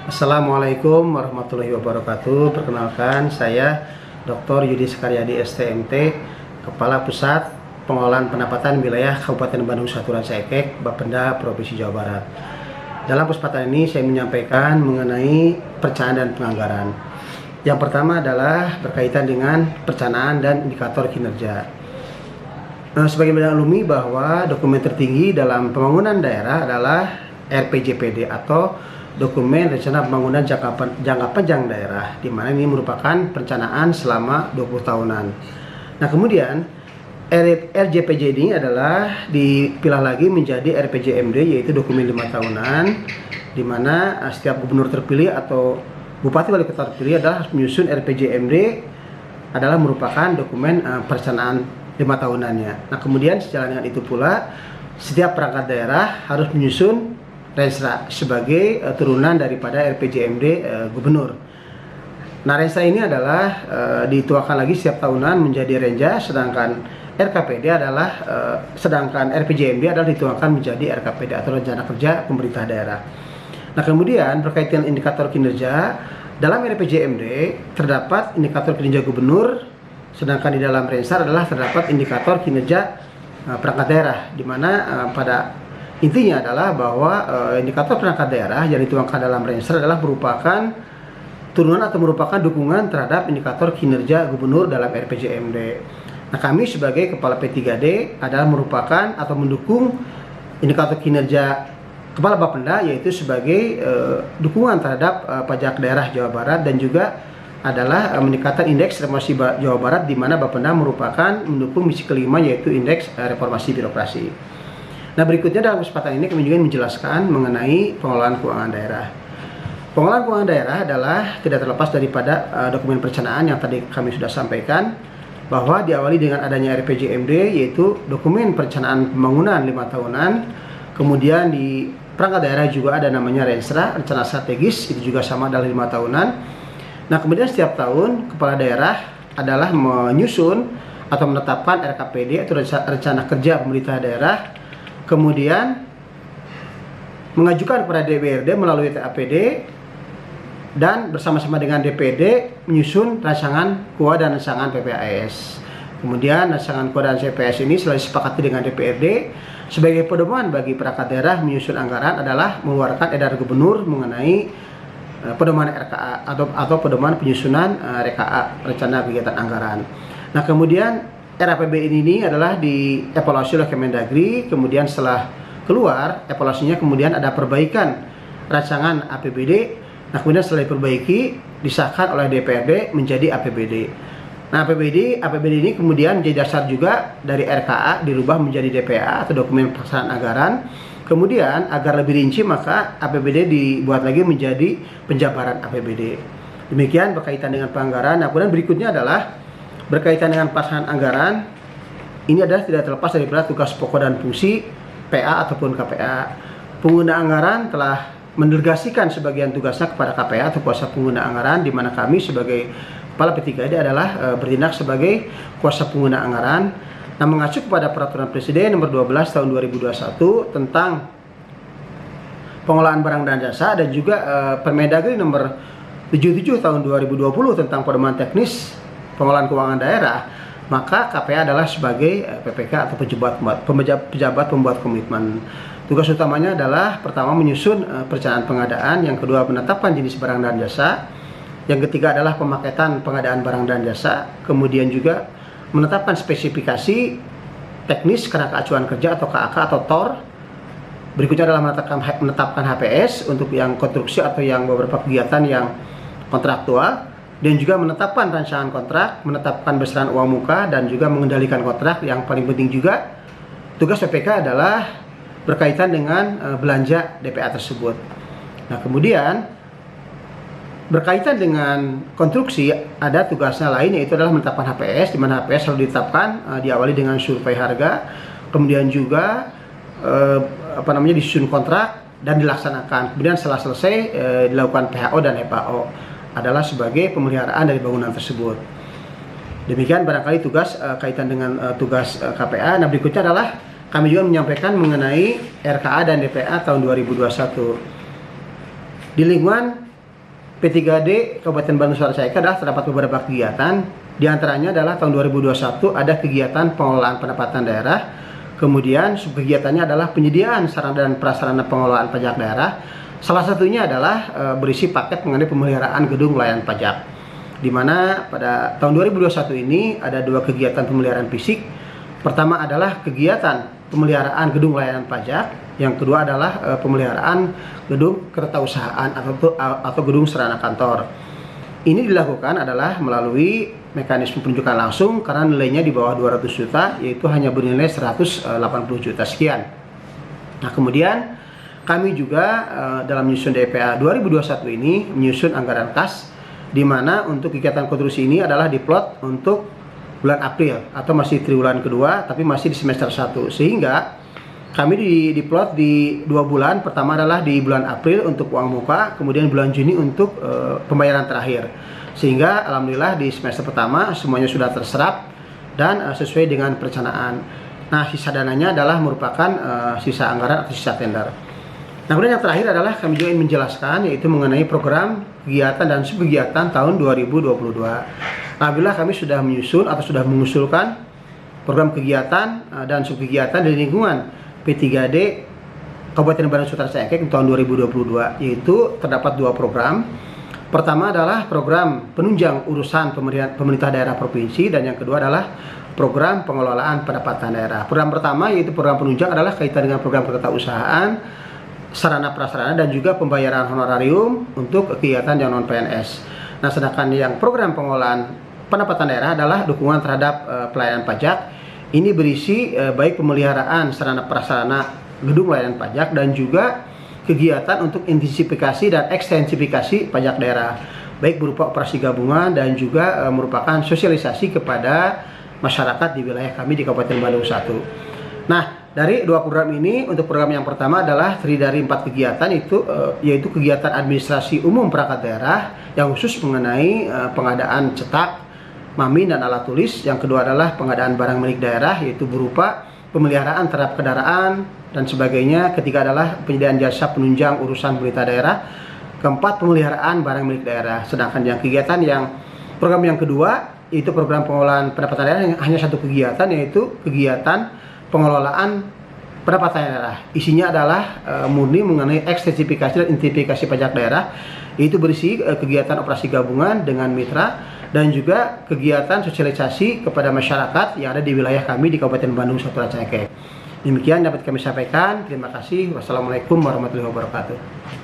Assalamualaikum warahmatullahi wabarakatuh. Perkenalkan, saya Dr. Yudi Sekaryadi STMT, Kepala Pusat Pengelolaan Pendapatan Wilayah Kabupaten Bandung Saturan Saekek, Bapenda Provinsi Jawa Barat. Dalam kesempatan ini saya menyampaikan mengenai perencanaan dan penganggaran. Yang pertama adalah berkaitan dengan perencanaan dan indikator kinerja. Sebagaimana maklumi bahwa dokumen tertinggi dalam pembangunan daerah adalah RPJPD atau Dokumen Rencana Pembangunan Jangka Panjang Daerah, di mana ini merupakan perencanaan selama 20 tahunan. Nah, kemudian RJPJ ini adalah dipilah lagi menjadi RPJMD, yaitu dokumen 5 tahunan, di mana setiap gubernur terpilih atau bupati wali kota terpilih adalah menyusun RPJMD, adalah merupakan dokumen perencanaan 5 tahunannya. Nah, kemudian sejalan dengan itu pula setiap perangkat daerah harus menyusun Rensra sebagai turunan daripada RPJMD gubernur. Nah, Rensra ini adalah dituakan lagi setiap tahunan menjadi Renja, sedangkan RKPD adalah sedangkan RPJMD adalah dituakan menjadi RKPD atau Rencana Kerja Pemerintah Daerah. Nah, kemudian berkaitan indikator kinerja, dalam RPJMD terdapat indikator kinerja gubernur, sedangkan di dalam Rensra adalah terdapat indikator kinerja perangkat daerah, di mana pada intinya adalah bahwa indikator perangkat daerah yang dituangkan dalam Rensra adalah merupakan turunan atau merupakan dukungan terhadap indikator kinerja gubernur dalam RPJMD. Nah, kami sebagai Kepala P3D adalah merupakan atau mendukung indikator kinerja Kepala Bapenda, yaitu sebagai dukungan terhadap pajak daerah Jawa Barat, dan juga adalah meningkatkan indeks reformasi Jawa Barat, di mana Bapenda merupakan mendukung misi kelima, yaitu indeks reformasi birokrasi. Nah, berikutnya dalam kesempatan ini kami juga menjelaskan mengenai pengelolaan keuangan daerah. Pengelolaan keuangan daerah adalah tidak terlepas daripada dokumen perencanaan yang tadi kami sudah sampaikan, bahwa diawali dengan adanya RPJMD, yaitu dokumen perencanaan pembangunan 5 tahunan. Kemudian di perangkat daerah juga ada namanya Rensra, rencana strategis, itu juga sama adalah 5 tahunan. Nah, kemudian setiap tahun kepala daerah adalah menyusun atau menetapkan RKPD atau rencana kerja pemerintah daerah, kemudian mengajukan kepada DPRD melalui TAPD, dan bersama-sama dengan DPD menyusun rancangan KUA dan rancangan PPAS. Kemudian rancangan KUA dan CPS ini setelah disepakati dengan DPRD, sebagai pedoman bagi perangkat daerah menyusun anggaran adalah mengeluarkan edaran gubernur mengenai pedoman RKA atau pedoman penyusunan RKA, rencana kegiatan anggaran. Nah, kemudian RAPBN ini adalah dievaluasi oleh Kemendagri, kemudian setelah keluar evaluasinya kemudian ada perbaikan rancangan APBD. Nah, kemudian setelah diperbaiki disahkan oleh DPRD menjadi APBD. Nah, APBD ini kemudian menjadi dasar juga dari RKA dirubah menjadi DPA atau dokumen pelaksanaan anggaran. Kemudian agar lebih rinci maka APBD dibuat lagi menjadi penjabaran APBD. Demikian berkaitan dengan penganggaran. Nah, kemudian berikutnya adalah berkaitan dengan pelaksanaan anggaran. Ini adalah tidak terlepas daripada tugas pokok dan fungsi PA ataupun KPA. Pengguna anggaran telah mendelegasikan sebagian tugasnya kepada KPA atau kuasa pengguna anggaran, di mana kami sebagai Kepala P3D adalah bertindak sebagai kuasa pengguna anggaran. Nah, mengacu kepada Peraturan Presiden Nomor 12 Tahun 2021 tentang pengelolaan barang dan jasa, dan juga Permendagri Nomor 77 Tahun 2020 tentang pedoman teknis pengelolaan keuangan daerah, maka KPA adalah sebagai PPK atau pejabat pembuat komitmen. Tugas utamanya adalah pertama menyusun perencanaan pengadaan, yang kedua menetapkan jenis barang dan jasa, yang ketiga adalah pemaketan pengadaan barang dan jasa, kemudian juga menetapkan spesifikasi teknis kerangka acuan kerja atau KAK atau TOR. Berikutnya adalah menetapkan HPS untuk yang konstruksi atau yang beberapa kegiatan yang kontraktual, dan juga menetapkan rancangan kontrak, menetapkan besaran uang muka, dan juga mengendalikan kontrak. Yang paling penting juga tugas PPK adalah berkaitan dengan belanja DPA tersebut. Nah, kemudian berkaitan dengan konstruksi ada tugasnya lain, yaitu adalah menetapkan HPS, di mana HPS selalu ditetapkan diawali dengan survei harga, kemudian juga disusun kontrak dan dilaksanakan. Kemudian setelah selesai dilakukan PHO dan FAO, adalah sebagai pemeliharaan dari bangunan tersebut. Demikian barangkali tugas kaitan dengan tugas KPA. Nah, berikutnya adalah kami juga menyampaikan mengenai RKA dan DPA tahun 2021. Di lingkungan P3D Kabupaten Bandung Suara Saika adalah terdapat beberapa kegiatan. Di antaranya adalah tahun 2021 ada kegiatan pengelolaan pendapatan daerah. Kemudian subkegiatannya adalah penyediaan sarana dan prasarana pengelolaan pajak daerah. Salah satunya adalah berisi paket mengenai pemeliharaan gedung layanan pajak. Di mana pada tahun 2021 ini ada dua kegiatan pemeliharaan fisik. Pertama adalah kegiatan pemeliharaan gedung layanan pajak, yang kedua adalah pemeliharaan gedung kertausahaan atau gedung sarana kantor. Ini dilakukan adalah melalui mekanisme penunjukan langsung karena nilainya di bawah 200 juta, yaitu hanya bernilai 180 juta sekian. Nah, kemudian kami juga dalam menyusun DPA 2021 ini menyusun anggaran kas, di mana untuk kegiatan konstruksi ini adalah diplot untuk bulan April atau masih triwulan kedua, tapi masih di semester 1, sehingga kami diplot di 2 bulan. Pertama adalah di bulan April untuk uang muka, kemudian bulan Juni untuk pembayaran terakhir, sehingga alhamdulillah di semester pertama semuanya sudah terserap dan sesuai dengan perencanaan. Nah, sisa dananya adalah merupakan sisa anggaran atau sisa tender. Nah, kemudian yang terakhir adalah kami juga ingin menjelaskan, yaitu mengenai program kegiatan dan subkegiatan tahun 2022. Alhamdulillah kami sudah menyusun atau sudah mengusulkan program kegiatan dan subkegiatan dari lingkungan P3D Kabupaten Bandung Suara Saika tahun 2022, yaitu terdapat 2 program. Pertama adalah program penunjang urusan pemerintah daerah provinsi, dan yang kedua adalah program pengelolaan pendapatan daerah. Program pertama yaitu program penunjang adalah kaitan dengan program kewirausahaan, sarana prasarana, dan juga pembayaran honorarium untuk kegiatan yang non PNS. Nah, sedangkan yang program pengelolaan pendapatan daerah adalah dukungan terhadap pelayanan pajak. Ini berisi baik pemeliharaan sarana prasarana gedung layanan pajak dan juga kegiatan untuk intensifikasi dan ekstensifikasi pajak daerah, baik berupa operasi gabungan dan juga merupakan sosialisasi kepada masyarakat di wilayah kami di Kabupaten Bandung 1. Nah, dari 2 program ini, untuk program yang pertama adalah terdiri dari 4 kegiatan, yaitu kegiatan administrasi umum perangkat daerah yang khusus mengenai pengadaan cetak, mamin, dan alat tulis. Yang kedua adalah pengadaan barang milik daerah, yaitu berupa pemeliharaan terhadap kendaraan dan sebagainya. Ketiga adalah penyediaan jasa penunjang urusan pemerintah daerah. Keempat, pemeliharaan barang milik daerah. Sedangkan yang kegiatan program yang kedua, yaitu program pengelolaan pendapatan daerah, yang hanya 1 kegiatan, yaitu kegiatan pengelolaan pendapatan daerah. Isinya adalah murni mengenai ekstensifikasi dan intensifikasi pajak daerah, yaitu berisi kegiatan operasi gabungan dengan mitra dan juga kegiatan sosialisasi kepada masyarakat yang ada di wilayah kami di Kabupaten Bandung Suara Saika. Demikian dapat kami sampaikan. Terima kasih. Wassalamualaikum warahmatullahi wabarakatuh.